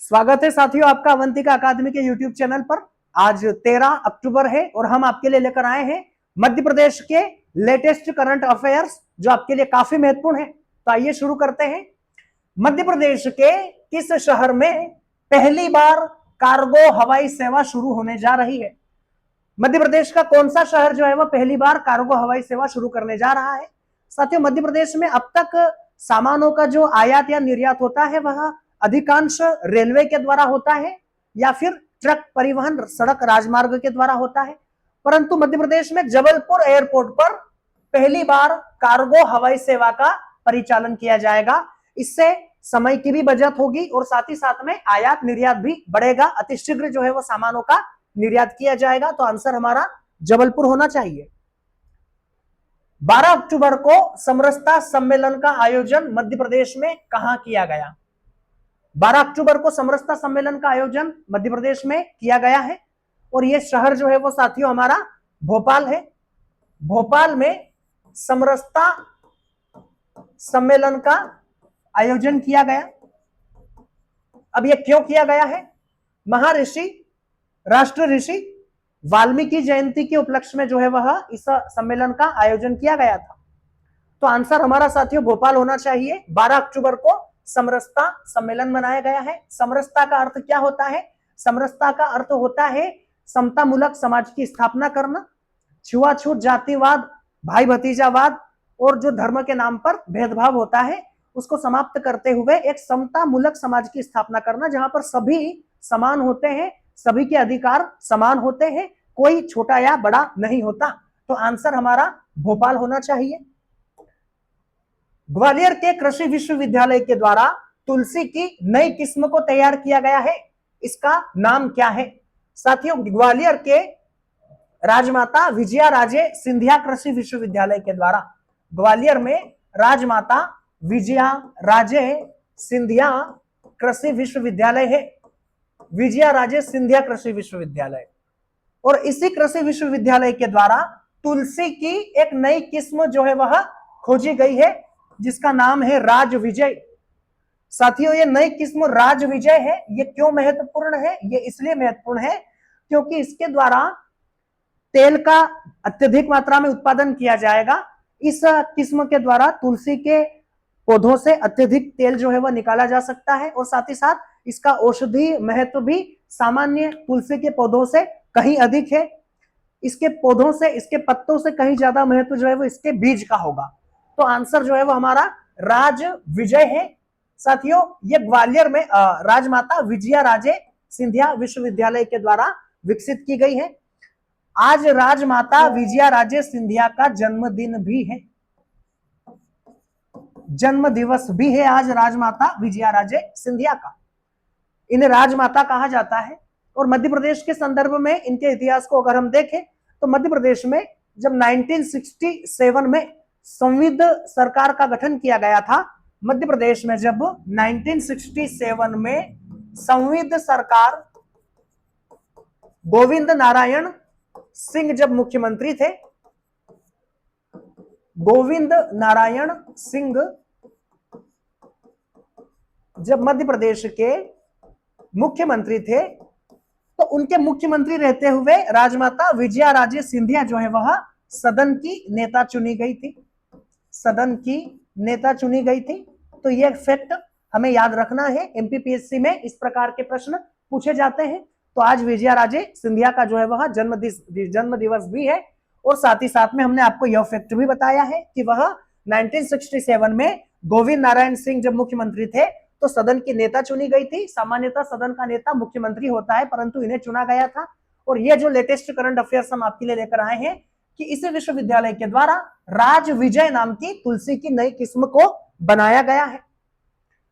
स्वागत है साथियों आपका अवंतिका अकादमी के यूट्यूब चैनल पर। आज 13 अक्टूबर है और हम आपके लिए लेकर आए हैं मध्य प्रदेश के लेटेस्ट करंट अफेयर्स जो आपके लिए काफी महत्वपूर्ण है। तो आइए शुरू करते हैं। मध्य प्रदेश के किस शहर में पहली बार कार्गो हवाई सेवा शुरू होने जा रही है? मध्य प्रदेश का कौन सा शहर जो है वह पहली बार कार्गो हवाई सेवा शुरू करने जा रहा है? साथियों, मध्य प्रदेश में अब तक सामानों का जो आयात या निर्यात होता है वह अधिकांश रेलवे के द्वारा होता है या फिर ट्रक परिवहन सड़क राजमार्ग के द्वारा होता है, परंतु मध्य प्रदेश में जबलपुर एयरपोर्ट पर पहली बार कार्गो हवाई सेवा का परिचालन किया जाएगा। इससे समय की भी बचत होगी और साथ ही साथ में आयात निर्यात भी बढ़ेगा। अतिशीघ्र जो है वो सामानों का निर्यात किया जाएगा। तो आंसर हमारा जबलपुर होना चाहिए। 12 अक्टूबर को समरसता सम्मेलन का आयोजन मध्य प्रदेश में कहां किया गया? 12 अक्टूबर को समरसता सम्मेलन का आयोजन मध्य प्रदेश में किया गया है और यह शहर जो है वो साथियों हमारा भोपाल है। भोपाल में समरसता सम्मेलन का आयोजन किया गया। अब यह क्यों किया गया है? महर्षि राष्ट्र ऋषि वाल्मीकि जयंती के उपलक्ष्य में जो है वह इस सम्मेलन का आयोजन किया गया था। तो आंसर हमारा साथियों भोपाल होना चाहिए। 12 अक्टूबर को समरसता सम्मेलन मनाया गया है। समरसता का अर्थ क्या होता है? समरसता का अर्थ होता है समतामूलक समाज की स्थापना करना, छुआछूत, जातिवाद, भाई भतीजावाद और जो धर्म के नाम पर भेदभाव होता है उसको समाप्त करते हुए एक समतामूलक समाज की स्थापना करना, जहां पर सभी समान होते हैं, सभी के अधिकार समान होते हैं, कोई छोटा या बड़ा नहीं होता। तो आंसर हमारा भोपाल होना चाहिए। ग्वालियर के कृषि विश्वविद्यालय के द्वारा तुलसी की नई किस्म को तैयार किया गया है, इसका नाम क्या है? साथियों, ग्वालियर के राजमाता विजया राजे सिंधिया कृषि विश्वविद्यालय के द्वारा, ग्वालियर में राजमाता विजया राजे सिंधिया कृषि विश्वविद्यालय है, विजया राजे सिंधिया कृषि विश्वविद्यालय, और इसी कृषि विश्वविद्यालय के द्वारा तुलसी की एक नई किस्म जो है वह खोजी गई है जिसका नाम है राज विजय। साथियों, ये नई किस्म राज विजय है। ये क्यों महत्वपूर्ण है? ये इसलिए महत्वपूर्ण है क्योंकि इसके द्वारा तेल का अत्यधिक मात्रा में उत्पादन किया जाएगा। इस किस्म के द्वारा तुलसी के पौधों से अत्यधिक तेल जो है वह निकाला जा सकता है और साथ ही साथ इसका औषधि महत्व भी सामान्य तुलसी के पौधों से कहीं अधिक है। इसके पौधों से, इसके पत्तों से कहीं ज्यादा महत्व जो है वो इसके बीज का होगा। तो आंसर जो है वो हमारा राज विजय है। साथियों, ये ग्वालियर में राजमाता विजया राजे सिंधिया विश्वविद्यालय के द्वारा विकसित की गई है। आज राजमाता विजया राजे सिंधिया का जन्मदिन भी है, जन्म दिवस भी है आज राजमाता विजया राजे सिंधिया का। इन्हें राजमाता कहा जाता है। और मध्य प्रदेश के संदर्भ में इनके इतिहास को अगर हम देखें तो मध्य प्रदेश में जब 1967 में संविद सरकार का गठन किया गया था, मध्य प्रदेश में जब 1967 में संविद सरकार गोविंद नारायण सिंह जब मुख्यमंत्री थे, गोविंद नारायण सिंह जब मध्य प्रदेश के मुख्यमंत्री थे तो उनके मुख्यमंत्री रहते हुए राजमाता विजया राजे सिंधिया जो है वह सदन की नेता चुनी गई थी, सदन की नेता चुनी गई थी। तो यह फैक्ट हमें याद रखना है। एमपीपीएससी में इस प्रकार के प्रश्न पूछे जाते हैं। तो आज विजया राजे सिंधिया का जो है वह जन्म दिवस भी है और साथ ही साथ में हमने आपको यह फैक्ट भी बताया है कि वह 1967 में गोविंद नारायण सिंह जब मुख्यमंत्री थे तो सदन की नेता चुनी गई थी। सामान्यतः सदन का नेता मुख्यमंत्री होता है, परंतु इन्हें चुना गया था। और ये जो लेटेस्ट करंट अफेयर्स हम आपके लिए लेकर आए हैं कि इस विश्वविद्यालय के द्वारा राज विजय नाम की तुलसी की नई किस्म को बनाया गया है।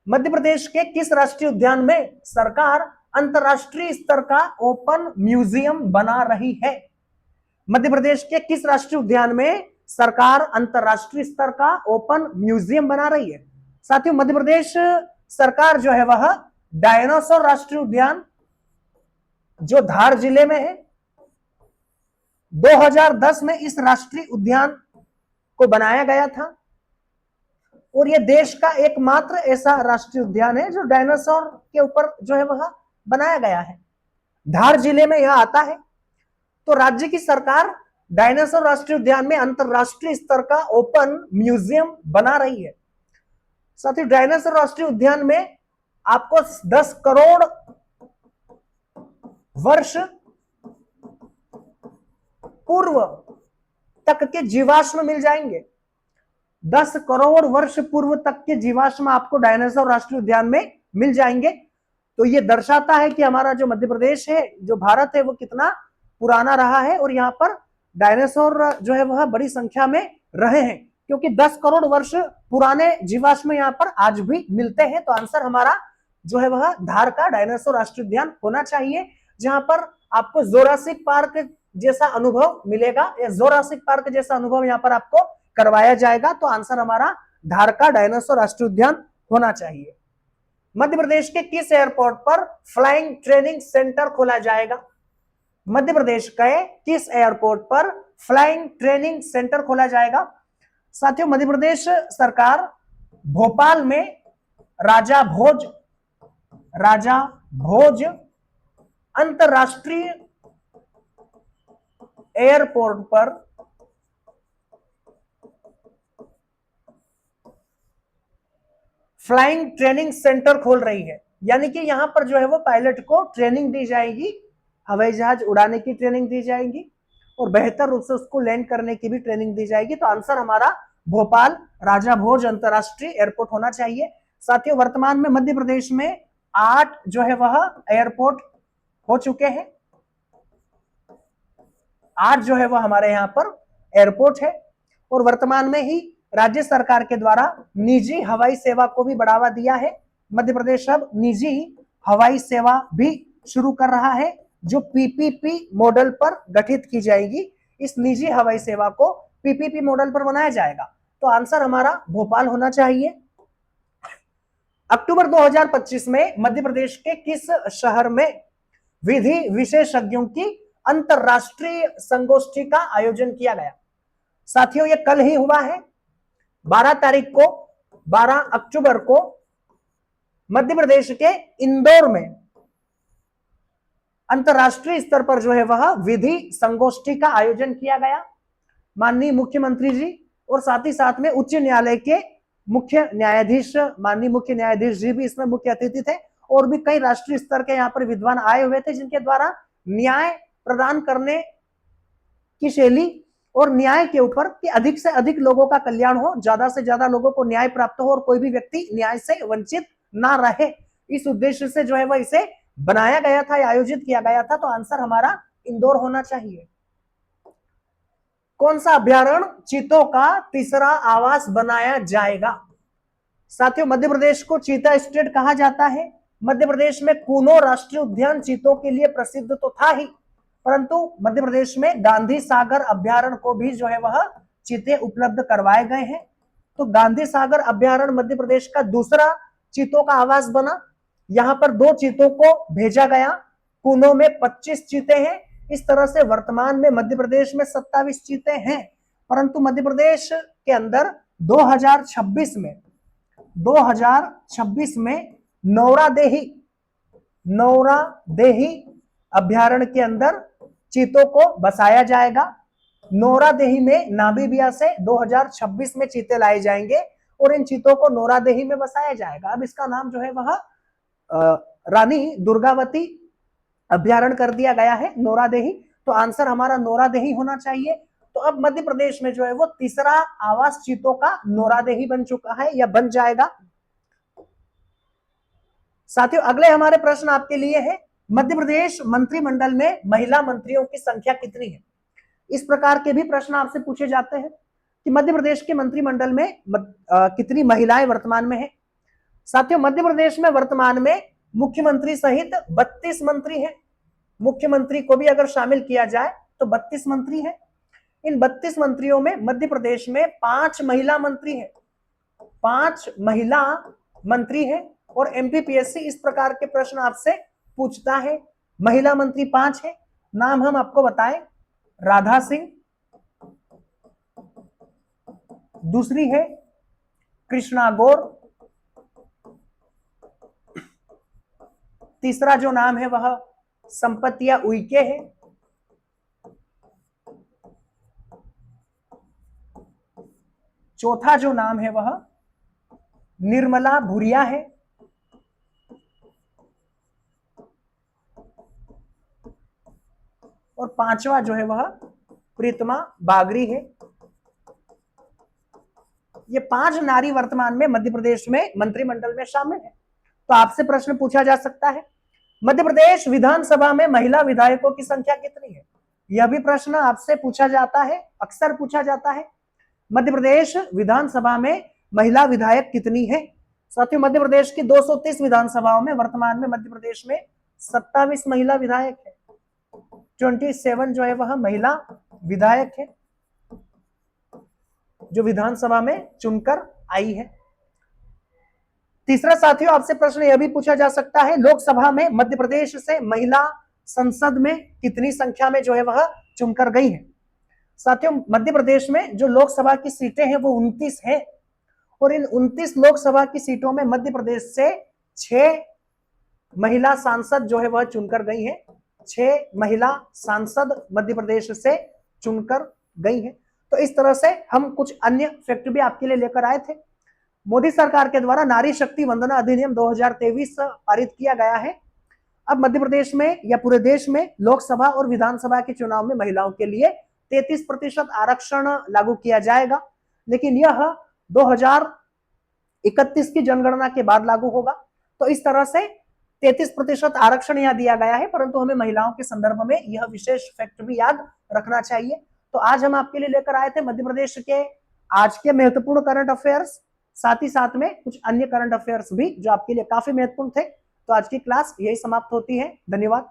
मध्य प्रदेश के किस राष्ट्रीय उद्यान में सरकार अंतरराष्ट्रीय स्तर का ओपन म्यूजियम बना रही है? मध्य प्रदेश के किस राष्ट्रीय उद्यान में सरकार अंतरराष्ट्रीय स्तर का ओपन म्यूजियम बना रही है? साथियों, मध्य प्रदेश सरकार जो है वह डायनासोर राष्ट्रीय उद्यान जो धार जिले में है, 2010 में इस राष्ट्रीय उद्यान को बनाया गया था। और ये देश का एकमात्र ऐसा राष्ट्रीय उद्यान है जो डायनासोर के ऊपर जो है वह बनाया गया है। धार जिले में यह आता है। तो राज्य की सरकार डायनासोर राष्ट्रीय उद्यान में अंतरराष्ट्रीय स्तर का ओपन म्यूजियम बना रही है। साथ ही डायनासोर राष्ट्रीय उद्यान में आपको 10 करोड़ वर्ष पूर्व तक के जीवाश्म मिल जाएंगे। 10 करोड़ वर्ष पूर्व तक के जीवाश्म आपको डायनासोर राष्ट्रीय उद्यान में मिल जाएंगे। तो ये दर्शाता है कि हमारा जो मध्य प्रदेश है, जो भारत है, वो कितना पुराना रहा है और यहाँ पर डायनासोर जो है वह बड़ी संख्या में रहे हैं, क्योंकि 10 करोड़ वर्ष पुराने जीवाश्म यहाँ पर आज भी मिलते हैं। तो आंसर हमारा जो है वह धार का डायनासोर राष्ट्रीय उद्यान होना चाहिए, जहां पर आपको जोरासिक पार्क जैसा अनुभव मिलेगा या जोरासिक पार्क जैसा अनुभव यहाँ पर आपको करवाया जाएगा। तो आंसर हमारा धार का डायनासोर राष्ट्रीय उद्यान होना चाहिए। मध्य प्रदेश के किस एयरपोर्ट पर फ्लाइंग ट्रेनिंग सेंटर खोला जाएगा? मध्य प्रदेश के किस एयरपोर्ट पर फ्लाइंग ट्रेनिंग सेंटर खोला जाएगा? साथियों, मध्य प्रदेश सरकार भोपाल में राजा भोज अंतरराष्ट्रीय एयरपोर्ट पर फ्लाइंग ट्रेनिंग सेंटर खोल रही है। यानी कि यहां पर जो है वो पायलट को ट्रेनिंग दी जाएगी, हवाई जहाज उड़ाने की ट्रेनिंग दी जाएगी और बेहतर रूप से उसको लैंड करने की भी ट्रेनिंग दी जाएगी। तो आंसर हमारा भोपाल राजा भोज अंतरराष्ट्रीय एयरपोर्ट होना चाहिए। साथियों, वर्तमान में मध्य प्रदेश में 8 जो है वह एयरपोर्ट हो चुके हैं। 8 जो है वह हमारे यहाँ पर एयरपोर्ट है और वर्तमान में ही राज्य सरकार के द्वारा निजी हवाई सेवा को भी बढ़ावा दिया है। मध्य प्रदेश अब निजी हवाई सेवा भी शुरू कर रहा है, जो पीपीपी मॉडल पर गठित की जाएगी। इस निजी हवाई सेवा को पीपीपी मॉडल पर बनाया जाएगा। तो आंसर हमारा भोपाल होना चाहिए। अक्टूबर 2025 में मध्य प्रदेश के किस शहर में विधि विशेषज्ञों की अंतरराष्ट्रीय संगोष्ठी का आयोजन किया गया? साथियों, यह कल ही हुआ है। 12 तारीख को, 12 अक्टूबर को मध्य प्रदेश के इंदौर में अंतरराष्ट्रीय स्तर पर जो है वह विधि संगोष्ठी का आयोजन किया गया। माननीय मुख्यमंत्री जी और साथ ही साथ में उच्च न्यायालय के मुख्य न्यायाधीश, माननीय मुख्य न्यायाधीश जी भी इसमें मुख्य अतिथि थे और भी कई राष्ट्रीय स्तर के यहाँ पर विद्वान आए हुए थे, जिनके द्वारा न्याय प्रदान करने की शैली और न्याय के ऊपर कि अधिक से अधिक लोगों का कल्याण हो, ज्यादा से ज्यादा लोगों को न्याय प्राप्त हो और कोई भी व्यक्ति न्याय से वंचित ना रहे, इस उद्देश्य से जो है वह इसे बनाया गया था या आयोजित किया गया था। तो आंसर हमारा इंदौर होना चाहिए। कौन सा अभ्यारण्य चीतों का तीसरा आवास बनाया जाएगा? साथियों, मध्य प्रदेश को चीता स्टेट कहा जाता है। मध्य प्रदेश में कूनो राष्ट्रीय उद्यान चीतों के लिए प्रसिद्ध तो था ही, परंतु मध्य प्रदेश में गांधी सागर अभ्यारण्य को भी जो है वह चीते उपलब्ध करवाए गए हैं। तो गांधी सागर अभ्यारण्य मध्य प्रदेश का दूसरा चीतों का आवास बना। यहां पर 2 चीतों को भेजा गया। कूनो में 25 चीते हैं। इस तरह से वर्तमान में मध्य प्रदेश में 27 चीते हैं, परंतु मध्य प्रदेश के अंदर 2026 में नौरादेही अभ्यारण्य के अंदर चीतों को बसाया जाएगा। नौरादेही में नामीबिया से 2026 में चीते लाए जाएंगे और इन चीतों को नौरादेही में बसाया जाएगा। अब इसका नाम जो है वह रानी दुर्गावती अभ्यारण्य कर दिया गया है, नौरादेही। तो आंसर हमारा नौरादेही होना चाहिए। तो अब मध्य प्रदेश में जो है वो तीसरा आवास चीतों का नौरादेही बन चुका है या बन जाएगा। साथियों, अगले हमारे प्रश्न आपके लिए है, मध्य प्रदेश मंत्रिमंडल में महिला मंत्रियों की संख्या कितनी है? इस प्रकार के भी प्रश्न आपसे पूछे जाते हैं कि मध्य प्रदेश के मंत्रिमंडल में कितनी महिलाएं वर्तमान में है। साथियों, मध्य प्रदेश में वर्तमान में मुख्यमंत्री सहित 32 मंत्री हैं। मुख्यमंत्री को भी अगर शामिल किया जाए तो 32 मंत्री हैं। इन 32 मंत्रियों में मध्य प्रदेश में 5 महिला मंत्री हैं। 5 महिला मंत्री हैं और एमपीपीएससी इस प्रकार के प्रश्न आपसे पूछता है। महिला मंत्री 5 है। नाम हम आपको बताएं, राधा सिंह, दूसरी है कृष्णा गौर। तीसरा जो नाम है वह संपत्तिया उइके है। चौथा जो नाम है वह निर्मला भूरिया है। और पांचवा जो है वह प्रीतमा बागरी है। ये 5 नारी वर्तमान में मध्य प्रदेश में मंत्रिमंडल में शामिल है। तो आपसे प्रश्न पूछा जा सकता है, मध्य प्रदेश विधानसभा में महिला विधायकों की संख्या कितनी है? यह भी प्रश्न आपसे पूछा जाता है, अक्सर पूछा जाता है। मध्य प्रदेश विधानसभा में महिला विधायक कितनी है? साथियों, मध्य प्रदेश की 230 विधानसभाओं में वर्तमान में मध्य प्रदेश में 27 महिला विधायक है। 27 जो है वह महिला विधायक है जो विधानसभा में चुनकर आई है। तीसरा साथियों, आपसे प्रश्न यह भी पूछा जा सकता है, लोकसभा में मध्य प्रदेश से महिला संसद में कितनी संख्या में जो है वह चुनकर गई है? साथियों, मध्य प्रदेश में जो लोकसभा की सीटें हैं वो 29 है और इन 29 लोकसभा की सीटों में मध्य प्रदेश से 6 महिला सांसद जो है वह चुनकर गई है। 6 महिला सांसद मध्य प्रदेश से चुनकर गई है। तो इस तरह से हम कुछ अन्य फैक्ट भी आपके लिए लेकर आए थे। मोदी सरकार के द्वारा नारी शक्ति वंदना अधिनियम 2023 पारित किया गया है। अब मध्य प्रदेश में या पूरे देश में लोकसभा और विधानसभा के चुनाव में महिलाओं के लिए 33% आरक्षण लागू किया जाएगा, लेकिन यह 2031 की जनगणना के बाद लागू होगा। तो इस तरह से 33% आरक्षण यहां दिया गया है, परंतु हमें महिलाओं के संदर्भ में यह विशेष फैक्ट भी याद रखना चाहिए। तो आज हम आपके लिए लेकर आए थे मध्य प्रदेश के आज के महत्वपूर्ण करंट अफेयर्स, साथ ही साथ में कुछ अन्य करंट अफेयर्स भी जो आपके लिए काफी महत्वपूर्ण थे। तो आज की क्लास यही समाप्त होती है। धन्यवाद।